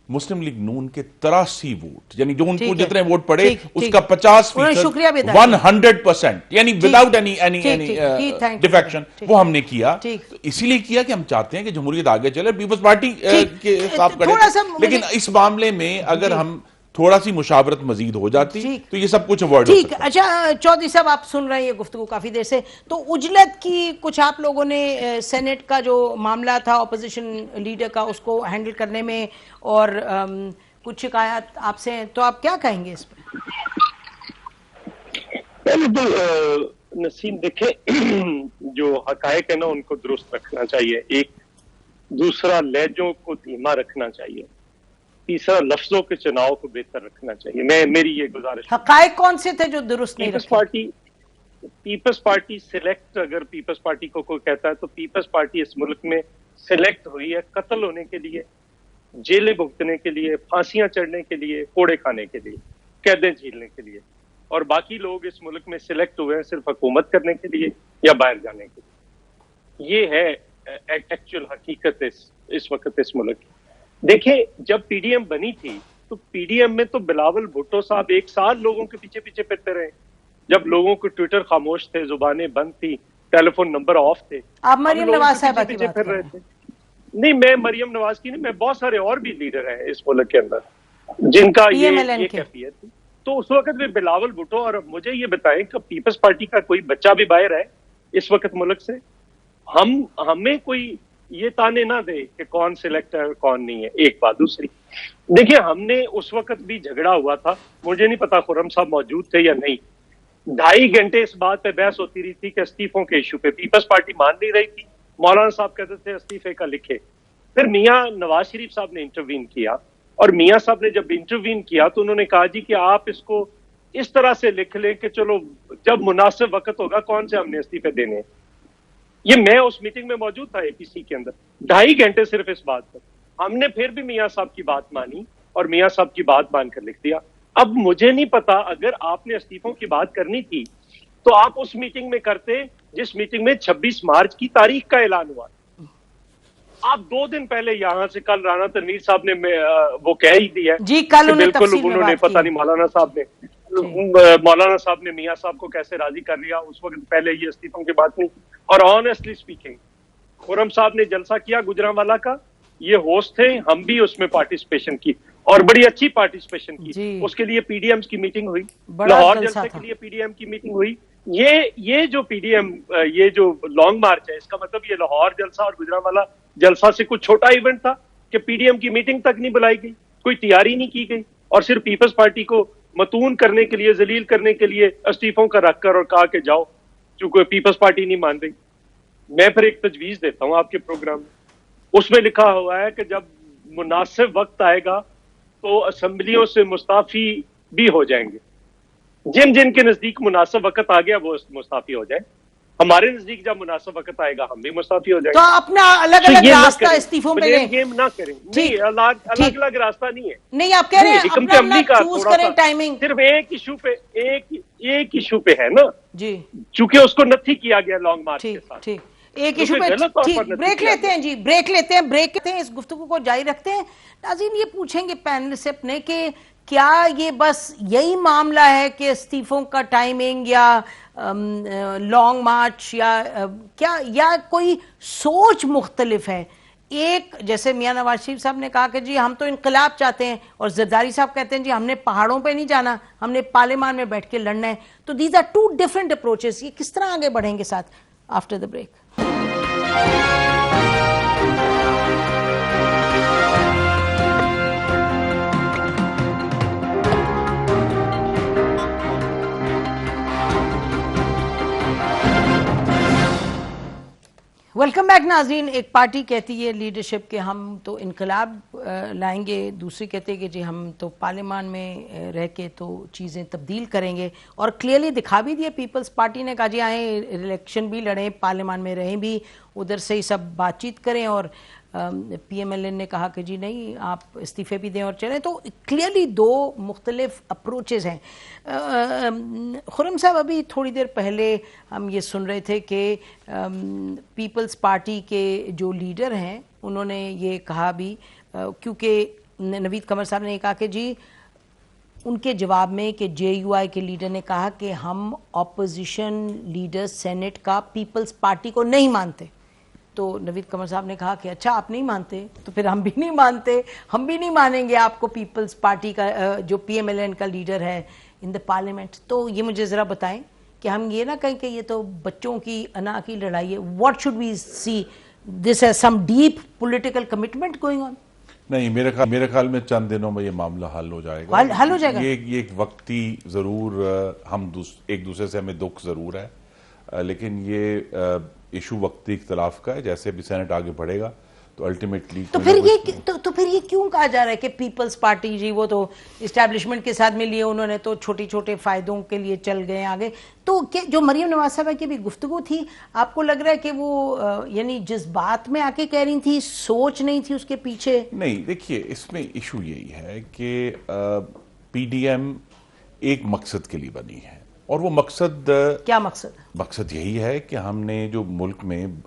मुस्लिम लीग नून के 83 वोट, यानी जो उनको जितने वोट पड़े उसका 50%, 100%, यानी विदाउट एनी डिफेक्शन वो हमने किया। तो इसीलिए किया कि हम चाहते हैं कि जमहूरियत आगे चले, पीपल्स पार्टी के साफ करें। लेकिन इस मामले में अगर हम थोड़ा सी मुशावरत मजीद हो जाती तो ये सब कुछ अवॉइड हो सकता। अच्छा चौधरी साहब, आप सुन रहे हैं ये गुफ्तगू काफी देर से, तो उजलत की कुछ आप लोगों ने सेनेट का जो मामला था ऑपोजिशन लीडर का उसको हैंडल करने में और कुछ शिकायत आपसे हैं, तो आप क्या कहेंगे इस पर? पहले तो नसीम देखे जो हकायक है ना उनको दुरुस्त रखना चाहिए, एक दूसरा लहजों को धीमा रखना चाहिए, तीसरा लफ्जों के चुनाव को बेहतर रखना चाहिए। मेरी ये गुजारिश। हकायक कौन से थे जो दुरुस्त नहीं रखे? पीपल्स पार्टी सिलेक्ट, अगर पीपल्स पार्टी को कोई कहता है तो पीपल्स पार्टी इस मुल्क में सिलेक्ट हुई है कत्ल होने के लिए, जेलें भुगतने के लिए, फांसियां चढ़ने के लिए, कोड़े खाने के लिए, कैदें झीलने के लिए, और बाकी लोग इस मुल्क में सिलेक्ट हुए हैं सिर्फ हुकूमत करने के लिए या बाहर जाने के लिए। ये है एक्चुअल हकीकत इस वक्त इस मुल्क की। देखिए जब पीडीएम बनी थी तो पीडीएम में तो बिलावल भुट्टो साहब 1 साल लोगों के पीछे पीछे फिरते रहे, जब लोगों के ट्विटर खामोश थे, जुबानें बंद थी, टेलीफोन नंबर ऑफ थे। आप मरियम नवाज साहब की बात कर रहे थे? नहीं, मैं मरियम नवाज की नहीं, मैं बहुत सारे और भी लीडर हैं इस मुल्क के अंदर जिनका ये कैफियत थी। तो उस वक्त भी बिलावल भुट्टो, और मुझे ये बताएं कि पीपल्स पार्टी का कोई बच्चा भी बाहर है इस वक्त मुल्क से? हमें कोई ये ताने ना दे कि कौन सिलेक्ट है और कौन नहीं है। एक बात। दूसरी, देखिए हमने उस वक्त भी झगड़ा हुआ था, मुझे नहीं पता खुर्रम साहब मौजूद थे या नहीं, 2.5 घंटे इस बात पे बहस होती रही थी कि इस्तीफों के इशू पे पीपल्स पार्टी मान नहीं रही थी। मौलाना साहब कहते थे इस्तीफे का लिखे, फिर मियां नवाज शरीफ साहब ने इंटरवीन किया, और मियां साहब ने जब इंटरवीन किया तो उन्होंने कहा जी कि आप इसको इस तरह से लिख लें कि चलो जब मुनासिब वक्त होगा कौन से हमने इस्तीफे देने हैं। ये मैं उस मीटिंग में मौजूद था एपीसी के अंदर, 2.5 घंटे सिर्फ इस बात पर। हमने फिर भी मियां साहब की बात मानी और मियां साहब की बात मानकर लिख दिया। अब मुझे नहीं पता, अगर आपने इस्तीफों की बात करनी थी तो आप उस मीटिंग में करते जिस मीटिंग में 26 मार्च की तारीख का ऐलान हुआ। आप 2 दिन पहले यहां से, कल राना तनवीर साहब ने वो कह ही दिया जी, कल बिल्कुल उन्होंने पता नहीं मौलाना साहब ने मियां साहब को कैसे राजी कर लिया, उस वक्त पहले ये इस्तीफों की बात नहीं। और ऑनेस्टली स्पीकिंग, खुर्रम साहब ने जलसा किया गुजरांवाला का, ये होस्ट थे, हम भी उसमें पार्टिसिपेशन की और बड़ी अच्छी पार्टिसिपेशन की। उसके लिए पीडीएम की मीटिंग हुई, लाहौर जलसे के लिए पीडीएम की मीटिंग हुई। ये जो पीडीएम, ये जो लॉन्ग मार्च है, इसका मतलब ये लाहौर जलसा और गुजरांवाला जलसा से कुछ छोटा इवेंट था कि पीडीएम की मीटिंग तक नहीं बुलाई गई, कोई तैयारी नहीं की गई, और सिर्फ पीपल्स पार्टी को मतून करने के लिए, जलील करने के लिए इस्तीफों का रखकर और कहा कि जाओ, चूंकि पीपल्स पार्टी नहीं मान रही। मैं फिर एक तजवीज देता हूं आपके प्रोग्राम में, उसमें लिखा हुआ है कि जब मुनासिब वक्त आएगा तो असेंबलियों से मुस्ताफी भी हो जाएंगे। जिन के नजदीक मुनासिब वक्त आ गया वो मुस्ताफी हो जाए, हमारे नजदीक जब मुनासिब वक्त आएगा हम भी मुस्ताफी हो जाएंगे। तो अपना अलग अलग रास्ता इस्तीफों में लें, गेम ना करें। नहीं, अलग अलग रास्ता नहीं है। नहीं, आप कह रहे हैं अपना चूज करें टाइमिंग। सिर्फ एक इशू पे एक इशू पे है ना जी चूंकि उसको नथी किया गया लॉन्ग मार्च के ठीक साथ। ठीक एक तो इशू फिर पे गलत तौर ठीक पर नतीजा ब्रेक आ लेते हैं जी ब्रेक लेते हैं इस गुफ्तगू को जारी रखते हैं। नाज़रीन ये पूछेंगे पैनल से अपने कि क्या ये बस यही मामला है कि इस्तीफों का टाइमिंग या लॉन्ग मार्च या क्या या कोई सोच मुख्तलिफ है। एक जैसे मियां नवाज शरीफ साहब ने कहा कि जी हम तो इनकलाब चाहते हैं और जरदारी साहब कहते हैं जी हमने पहाड़ों पे नहीं जाना, हमने पार्लियामान में बैठ के लड़ना है। तो these are two different approaches. ये किस तरह आगे बढ़ेंगे साथ after the break. Welcome back नाजरीन। एक पार्टी कहती है लीडरशिप के हम तो इनकलाब लाएंगे, दूसरी कहती है कि जी हम तो पार्लियामान में रह के तो चीज़ें तब्दील करेंगे। और क्लियरली दिखा भी दिया पीपल्स पार्टी ने, कहा जी आए इलेक्शन भी लड़ें, पार्लियामान में रहें भी, उधर से ही सब बातचीत करें। और PMLN ने कहा कि जी नहीं आप इस्तीफे भी दें और चलें। तो क्लियरली दो मुख्तलिफ अप्रोचेज़ हैं। खुर्रम साहब अभी थोड़ी देर पहले हम ये सुन रहे थे कि पीपल्स पार्टी के जो लीडर हैं उन्होंने ये कहा भी, क्योंकि नवीद कमर साहब ने कहा कि जी उनके जवाब में कि JUI के लीडर ने कहा कि हम ऑपोजिशन लीडर सेनेट का पीपल्स पार्टी को नहीं मानते। तो नवीद कमर साहब ने कहा कि अच्छा आप नहीं मानते तो फिर हम भी नहीं मानते, हम भी नहीं मानेंगे आपको पीपल्स पार्टी का जो PMLN का लीडर है इन द पार्लियामेंट। तो ये मुझे ज़रा बताएं कि हम ये ना कहें कि ये तो बच्चों की अना की लड़ाई है। What should we see this as some deep political commitment going on? नहीं, मेरे ख्याल में चंद दिनों में ये मामला हल हो जाएगा। हल हो जाएगा। ये एक वक्ती जरूर हम एक दूसरे से हमें दुख जरूर है, लेकिन ये इशू वक्ती इख्तलाफ का है। जैसे भी सेनेट आगे बढ़ेगा तो अल्टीमेटली तो फिर ये क्यों कहा जा रहा है कि पीपल्स पार्टी जी वो तो इस्टेब्लिशमेंट के साथ मिली है, उन्होंने तो छोटे छोटे फायदों के लिए चल गए आगे। तो क्या जो मरियम नवाज साहबा की भी गुफ्तगू थी, आपको लग रहा है कि वो यानी जिस बात में आके कह रही थी सोच नहीं थी उसके पीछे? नहीं, देखिए इसमें इशू यही है कि PDM एक मकसद के लिए बनी है और वो मकसद क्या मकसद? मकसद यही है कि हमने जो मुल्क में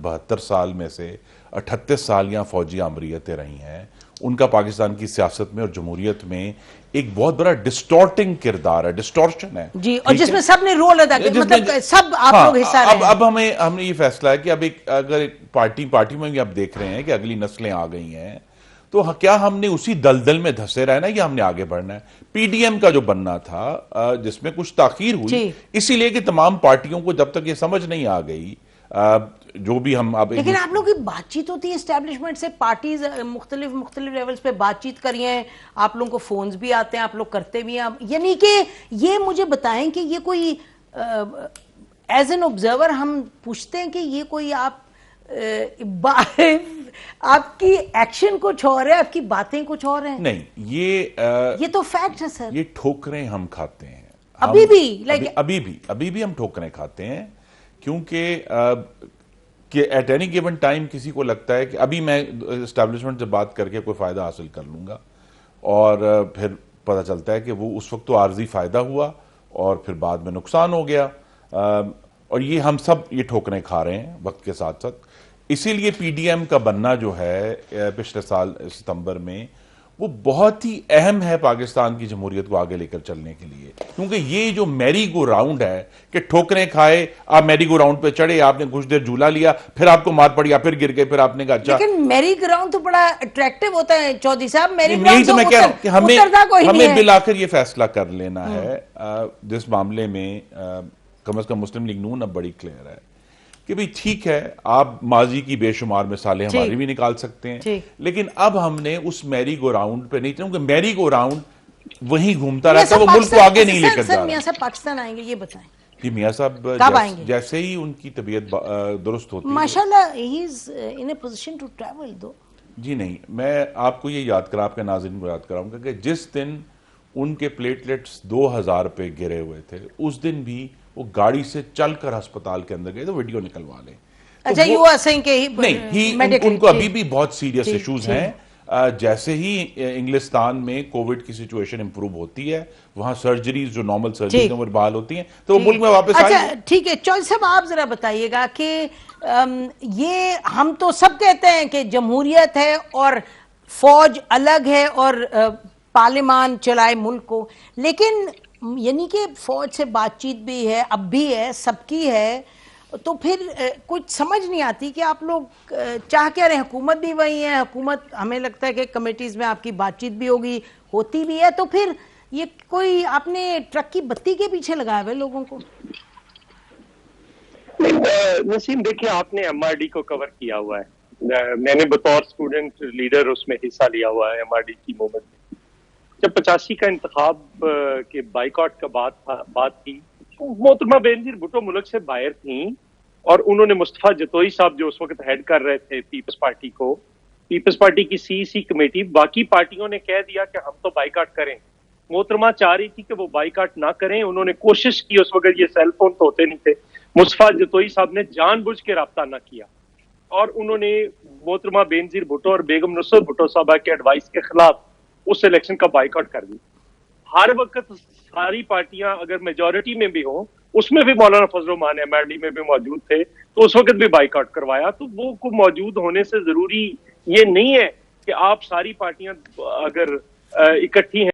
72 साल में से 38 साल यहाँ फौजी आमरीतें रही हैं, उनका पाकिस्तान की सियासत में और जमहूरियत में एक बहुत बड़ा डिस्टॉर्टिंग किरदार है, डिस्टॉर्शन है जी, और जिसमें सब ने रोल अदा किया, मतलब सब आप लोग हिस्सा रहे हैं। अब हमने ये फैसला है कि अब अगर एक पार्टी में भी आप देख रहे हैं कि अगली नस्लें आ गई हैं, तो क्या हमने उसी दलदल में धंसे रहना है या हमने आगे बढ़ना है? PDM का जो बनना था जिसमें कुछ ताखीर हुई, इसीलिए कि तमाम पार्टियों को जब तक ये समझ नहीं आ गई, जो भी हम अब लेकिन आप लोगों की बातचीत होती है एस्टेब्लिशमेंट से, पार्टीज मुख्तलिफ लेवल्स पे बातचीत करी है, आप लोगों को फोन्स भी आते हैं, आप लोग करते भी हैं, यानी कि ये मुझे बताएं कि ये कोई एज एन ऑब्जर्वर हम पूछते हैं कि ये कोई आप आपकी एक्शन कुछ और है, आपकी बातें कुछ और हैं? नहीं, ये तो फैक्ट है सर। ये ठोकरें हम खाते हैं अभी भी अभी भी हम ठोकरें खाते हैं, क्योंकि एट एनी गिवन टाइम किसी को लगता है कि अभी मैं एस्टैब्लिशमेंट से बात करके कोई फायदा हासिल कर लूंगा, और फिर पता चलता है कि वो उस वक्त तो आर्जी फायदा हुआ और फिर बाद में नुकसान हो गया। और ये हम सब ये ठोकरें खा रहे हैं वक्त के साथ साथ। इसीलिए PDM का बनना जो है पिछले साल सितंबर में, वो बहुत ही अहम है पाकिस्तान की जमहूरियत को आगे लेकर चलने के लिए, क्योंकि ये जो मैरी गो राउंड है कि ठोकरें खाए, आप मैरी गो राउंड पे चढ़े, आपने कुछ देर झूला लिया, फिर आपको मार पड़ी, आप फिर गिर गए, फिर आपने कहा अच्छा। लेकिन मैरी ग्राउंड तो बड़ा अट्रैक्टिव होता है चौधरी साहब, मैरी यही ग्राउंड तो मैं कह रहा हूं कि हमें बिलाकर ये फैसला कर लेना है जिस मामले में कम से कम मुस्लिम लीग नून अब बड़ी क्लियर है कि भाई ठीक है, आप माजी की बेशुमार मिसालें हमारी भी निकाल सकते हैं, लेकिन अब हमने उस मैरी गो राउंड पे नहीं, क्योंकि मैरी गो राउंड वहीं घूमता रहता है, वो मुल्क को आगे नहीं लेकर जा रहा। मियां साहब पाकिस्तान आएंगे, ये बताएं जी। मियां साहब जैसे ही उनकी तबीयत दुरुस्त होती है, माशाल्लाह he is in a position to travel though. जी नहीं, मैं आपको ये याद करा, आपके नाज़रीन को याद कराऊंगा कि जिस दिन उनके प्लेटलेट्स 2000 पे गिरे हुए थे, उस दिन भी वो गाड़ी से चलकर अस्पताल के अंदर गए, तो वीडियो निकलवा लें। अच्छा, यू आर सेइंग कि नहीं, उनको अभी भी बहुत सीरियस इश्यूज हैं, जैसे ही इंग्लिस्तान में कोविड की सिचुएशन इंप्रूव होती है, वहां सर्जरीज जो नॉर्मल सर्जरीज हैं वो बहाल होती हैं, तो वो मुल्क में वापस अच्छा आएंगे। ठीक है, चौधरी साहब आप जरा बताइएगा कि ये हम तो सब कहते हैं कि जमहूरियत है और फौज अलग है और पार्लिमान चलाए मुल्क को, लेकिन यानी कि फौज से बातचीत भी है, अब भी है, सबकी है, तो फिर कुछ समझ नहीं आती कि आप लोग चाह क्या रहे हैं। हुकूमत भी वही है, हुकूमत हमें लगता है कि कमेटीज में आपकी बातचीत भी होगी, होती भी है, तो फिर ये कोई आपने ट्रक की बत्ती के पीछे लगाया हुआ है लोगों को? नसीम देखिए, आपने एमआरडी को कवर किया हुआ है, मैंने बतौर स्टूडेंट लीडर उसमें हिस्सा लिया हुआ है एमआरडी की मूवमेंट में। जब 85 का इंतखाब के बाइकआउट का बात थी, मोहतरमा बेनजीर भुट्टो मुल्क से बाहर थी और उन्होंने मुस्तफा जतोई साहब जो उस वक्त हेड कर रहे थे पीपल्स पार्टी को, पीपल्स पार्टी की सीईसी कमेटी, बाकी पार्टियों ने कह दिया कि हम तो बाइकआउट करें। मोहतरमा चाह रही थी कि वो बाइकआउट ना करें, उन्होंने कोशिश की, उस वक्त ये सेल फोन तो होते नहीं थे, मुस्तफा जतोई साहब ने जानबूझ के राब्ता ना किया और उन्होंने मोहतरमा बेनजीर भुट्टो और बेगम नुसरत भुट्टो साहबा के एडवाइस के खिलाफ उस इलेक्शन का बाइकआउट कर दी। हर वक्त सारी पार्टियां अगर मेजॉरिटी में भी हो, उसमें भी मौलाना फजल रहमान एमआरडी में भी मौजूद थे, तो उस वक्त भी बाइकआउट करवाया। तो वो को मौजूद होने से जरूरी ये नहीं है कि आप सारी पार्टियां अगर इकट्ठी हैं